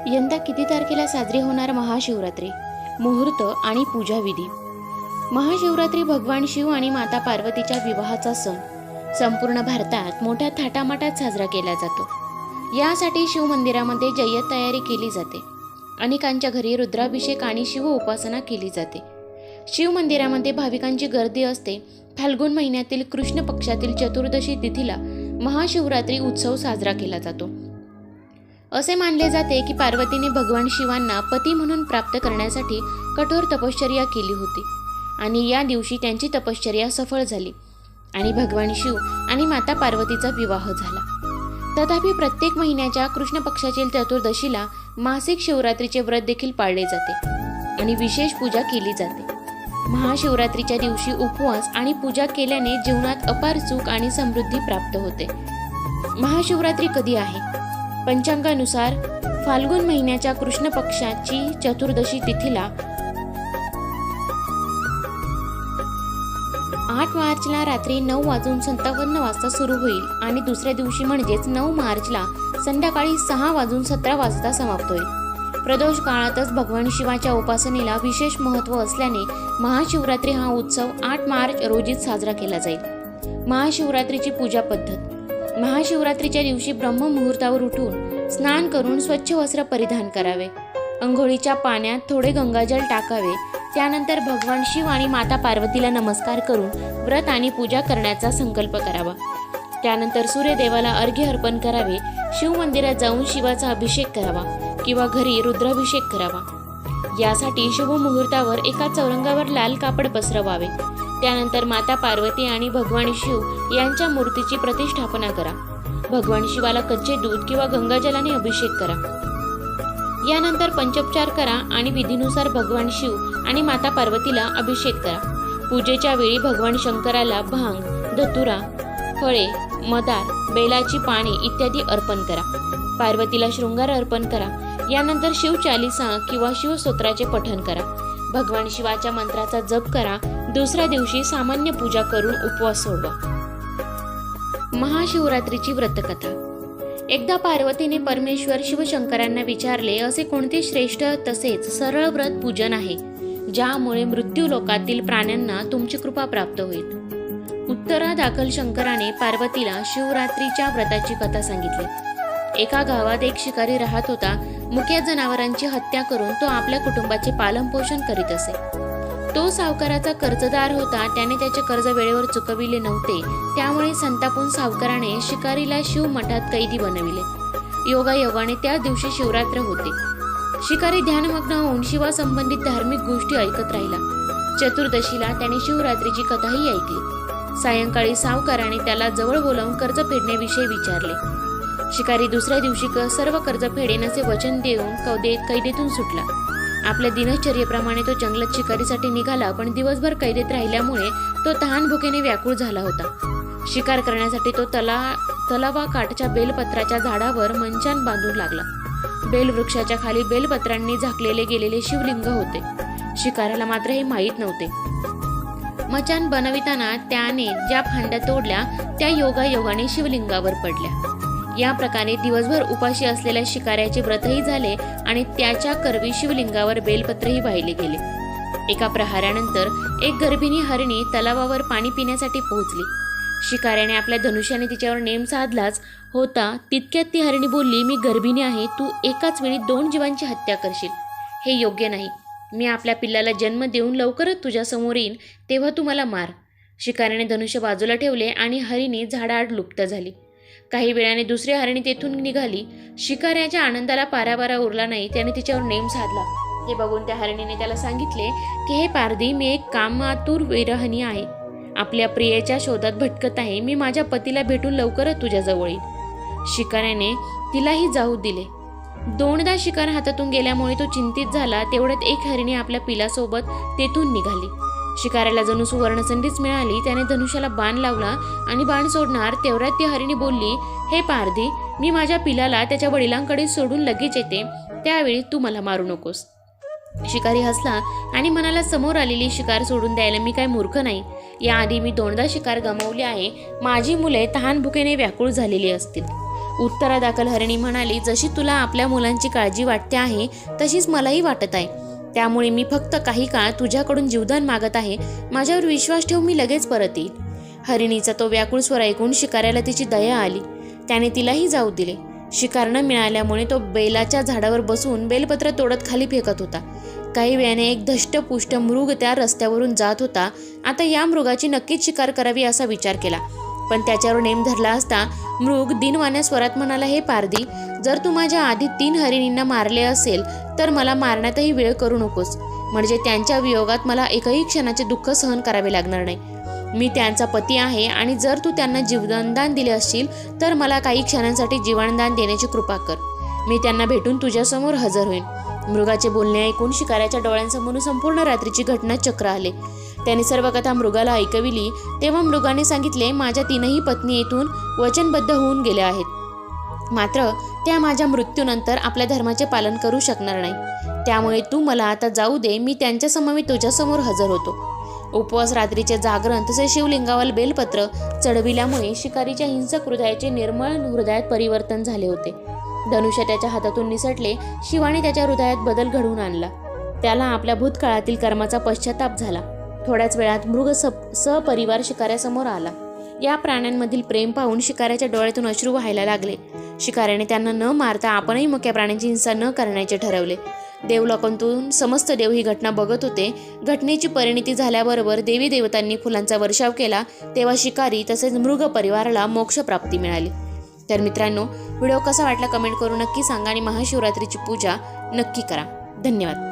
यंदा किती तारखेला साजरी होणार महाशिवरात्री? मुहूर्त आणि पूजा विधी. महाशिवरात्री भगवान शिव आणि माता पार्वतीच्या विवाहाचा सण संपूर्ण भारतात मोठ्या थाटामाटात साजरा केला जातो. यासाठी शिव मंदिरामध्ये जय्यत तयारी केली जाते. अनेकांच्या घरी रुद्राभिषेक आणि शिव उपासना केली जाते. शिव मंदिरामध्ये भाविकांची गर्दी असते. फाल्गुन महिन्यातील कृष्ण पक्षातील चतुर्दशी तिथीला महाशिवरात्री उत्सव साजरा केला जातो. असे मानले जाते की पार्वतीने भगवान शिवांना पती म्हणून प्राप्त करण्यासाठी कठोर तपश्चर्या केली होती आणि या दिवशी त्यांची तपश्चर्या सफळ झाली आणि भगवान शिव आणि माता पार्वतीचा विवाह झाला. तथापि प्रत्येक महिन्याच्या कृष्ण पक्षातील चतुर्दशीला मासिक शिवरात्रीचे व्रत देखील पाळले जाते आणि विशेष पूजा केली जाते. महाशिवरात्रीच्या दिवशी उपवास आणि पूजा केल्याने जीवनात अपार सुख आणि समृद्धी प्राप्त होते. महाशिवरात्री कधी आहे? पंचांगानुसार फाल्गुन महिन्याच्या कृष्ण पक्षाची चतुर्दशी तिथीला 8 मार्चला रात्री 9:57 वाजता सुरू होईल आणि दुसऱ्या दिवशी म्हणजेच 9 मार्चला संध्याकाळी 6:17 समाप्त होईल. प्रदोष काळातच भगवान शिवाच्या उपासनेला विशेष महत्त्व असल्याने महाशिवरात्री हा उत्सव 8 मार्च रोजीच साजरा केला जाईल. महाशिवरात्रीची पूजा पद्धत. महाशिवरात्रीच्या दिवशी ब्रह्ममुहूर्तावर उठून स्नान करून स्वच्छ वस्त्र परिधान करावे. अंघोळीच्या पाण्यात थोडे गंगाजल टाकावे. त्यानंतर भगवान शिव आणि माता पार्वतीला नमस्कार करून व्रत आणि पूजा करण्याचा संकल्प करावा. त्यानंतर सूर्यदेवाला अर्घ्य अर्पण करावे. शिव मंदिरात जाऊन शिवाचा अभिषेक करावा किंवा घरी रुद्राभिषेक करावा. यासाठी शुभ मुहूर्तावर एका चौरंगावर लाल कापड पसरवावे. त्यानंतर माता पार्वती आणि भगवान शिव यांच्या मूर्तीची प्रतिष्ठापना करा. भगवान शिवाला कच्चे दूध किंवा गंगाजलाने अभिषेक करा. यानंतर पंचोपचार करा आणि विधीनुसार भगवान शिव आणि माता पार्वतीला अभिषेक करा. पूजेच्या वेळी भगवान शंकराला भांग, धतुरा, फळे, मदार, बेलाची पाने इत्यादी अर्पण करा. पार्वतीला शृंगार अर्पण करा. यानंतर शिवचालिसा किंवा शिवस्तोत्राचे पठण करा. भगवान शिवाच्या मंत्राचा जप करा. दुसऱ्या दिवशी सामान्य पूजा करून उपवास सोडवा. महाशिवरात्रीची व्रतकथा. एकदा पार्वतीने परमेश्वर शिवशंकरांना विचारले, असे कोणते श्रेष्ठ तसेच सरळ व्रत पूजन आहे ज्यामुळे मृत्यू लोकातील प्राण्यांना तुमची कृपा प्राप्त होईल? उत्तरादाखल शंकराने पार्वतीला शिवरात्रीच्या व्रताची कथा सांगितली. एका गावात एक शिकारी राहत होता. मुक्या जनावरांची हत्या करून तो आपल्या कुटुंबाचे पालनपोषण करीत असे. तो सावकाराचा कर्जदार होता. त्याने त्याचे कर्ज वेळेवर चुकविले नव्हते. त्यामुळे संतापून सावकाराने शिकारीला शिव मठात कैदी बनविले. योगायोगाने त्या दिवशी शिवरात्र होते. शिकारी ध्यानमग्न होऊन शिवासंबंधित धार्मिक गोष्टी ऐकत राहिला. चतुर्दशीला त्याने शिवरात्रीची कथाही ऐकली. सायंकाळी सावकाराने त्याला जवळ बोलावून कर्ज फेडण्याविषयी विचारले. शिकारी दुसऱ्या दिवशी सर्व कर्ज फेडेन असे वचन देऊन कैदेतून सुटला. आपल्या दिनचर्येप्रमाणे तो जंगलात शिकारीसाठी निघाला, पण दिवसभर कैदेत राहिल्यामुळे तो तहान भुकेने व्याकुळ झाला होता. शिकार करण्यासाठी तो तलावाकाठच्या बेलपत्राच्या झाडावर मंचान बांधून लागला. बेलवृक्षाच्या खाली बेलपत्रांनी झाकलेले गेलेले शिवलिंग होते. शिकाऱ्याला मात्र हे माहीत नव्हते. मचान बनविताना त्याने ज्या फांद्या तोडल्या त्या योगायोगाने शिवलिंगावर पडल्या. या प्रकारे दिवसभर उपाशी असलेल्या शिकाऱ्याचे व्रतही झाले आणि त्याच्या करवी शिवलिंगावर बेलपत्रही वाहिले गेले. एका प्रहारानंतर एक गर्भिणी हरिणी तलावावर पाणी पिण्यासाठी पोहोचली. शिकाऱ्याने आपल्या धनुष्याने तिच्यावर नेम साधलाच होता तितक्यात ती हरिणी बोलली, मी गर्भिणी आहे. तू एकाच वेळी 2 जीवांची हत्या करशील. हे योग्य नाही. मी आपल्या पिल्लाला जन्म देऊन लवकरच तुझ्या समोर येईन, तेव्हा तू मला मार. शिकाऱ्याने धनुष्य बाजूला ठेवले आणि हरिणी झाडाआड लुप्त झाली. काही वेळाने दुसरी हरिणी तेथून निघाली. शिकाऱ्याच्या आनंदाला पारावारा उरला नाही. त्याने तिच्यावर नेम साधला. हे बघून त्या हरिणीने त्याला सांगितले की हे पारधी, मी एक कामातुर विरहिणी आहे. आपल्या प्रियेच्या शोधात भटकत आहे. मी माझ्या पतीला भेटून लवकरच तुझ्या जवळ येईल. शिकाऱ्याने तिलाही जाऊ दिले. 2दा शिकार हातातून गेल्यामुळे तो चिंतित झाला. तेवढ्यात एक हरिणी आपल्या पिलासोबत तेथून निघाली. शिकाऱ्याला जणू सुवर्ण संधीच मिळाली. त्याने धनुष्याला बाण लावला आणि बाण सोडणार तेवढ्यात ती हरिणी बोलली, हे पारधी, मी माझ्या पिलाला त्याच्या वडिलांकडे सोडून लगेच येते. त्यावेळी तू मला मारू नकोस. शिकारी हसला आणि म्हणाला, समोर आलेली शिकार सोडून द्यायला मी काय मूर्ख नाही. याआधी मी 2दा शिकार गमावली आहे. माझी मुले तहान भुकेने व्याकुळ झालेली असतील. उत्तरादाखल हरिणी म्हणाली, जशी तुला आपल्या मुलांची काळजी वाटते आहे तशीच मलाही वाटत आहे. त्यामुळे मी फक्त काही काळ तुझ्याकडून जीवदान मागत आहे. माझ्यावर विश्वास ठेव, मी लगेच परत येईल. हरिणीचा तो व्याकुळ स्वर ऐकून शिकाऱ्याला तिची दया आली. त्याने तिलाही जाऊ दिले. शिकार न मिळाल्यामुळे तो बेलाच्या झाडावर बसून बेलपत्र तोडत खाली फेकत होता. काही वेळाने एक धष्टपुष्ट मृग त्या रस्त्यावरून जात होता. आता या मृगाची नक्कीच शिकार करावी असा विचार केला, पण त्याच्यावर नेम धरला असता मृग दीनवाण्या स्वरात म्हणाला, हे पारधी, जर तू माझ्या आधी 3 हरिणींना मारले असेल तर मला मारण्यातही वेळ करू नकोस. म्हणजे त्यांच्या वियोगात मला एकही क्षणाचे दुःख सहन करावे लागणार नाही. मी त्यांचा पती आहे आणि जर तू त्यांना जीवनदान दिले असशील तर मला काही क्षणांसाठी जीवनदान देण्याची कृपा कर. मी त्यांना भेटून तुझ्यासमोर हजर होईन. मृगाचे बोलणे ऐकून शिकाऱ्याच्या डोळ्यांसमोरून संपूर्ण रात्रीची घटना चक्र आले. त्याने सर्व कथा मृगाला ऐकविली. तेव्हा मृगाने सांगितले, माझ्या 3ही पत्नी येथून वचनबद्ध होऊन गेल्या आहेत, मात्र त्या माझ्या मृत्यूनंतर आपल्या धर्माचे पालन करू शकणार नाही. त्यामुळे तू मला आता जाऊ दे, मी त्यांच्या समवेत तुझ्यासमोर हजर होतो. उपवास, रात्रीचे जागरण तसेच शिवलिंगावर बेलपत्र चढविल्यामुळे शिकारीच्या हिंसक हृदयाचे निर्मळ हृदयात परिवर्तन झाले होते. धनुष्य त्याच्या हातातून निसटले. शिवाने त्याच्या हृदयात बदल घडवून आणला. त्याला आपल्या भूतकाळातील कर्माचा पश्चाताप झाला. थोड्याच वेळात मृग सपरिवार शिकाऱ्यासमोर आला. या प्राण्यांमधील प्रेम पाहून शिकाऱ्याच्या डोळ्यातून अश्रू व्हायला लागले. शिकाऱ्याने त्यांना न मारता आपणही मुक्या प्राण्यांची हिंसा न करण्याचे ठरवले. देवलोकातून समस्त देव ही घटना बघत होते. घटनेची परिणिती झाल्याबरोबर देवी देवतांनी फुलांचा वर्षाव केला. तेव्हा शिकारी तसेच मृग परिवाराला मोक्ष प्राप्ती मिळाली. तर मित्रांनो, व्हिडिओ कसा वाटला कमेंट करून नक्की सांगा आणि महाशिवरात्रीची पूजा नक्की करा. धन्यवाद.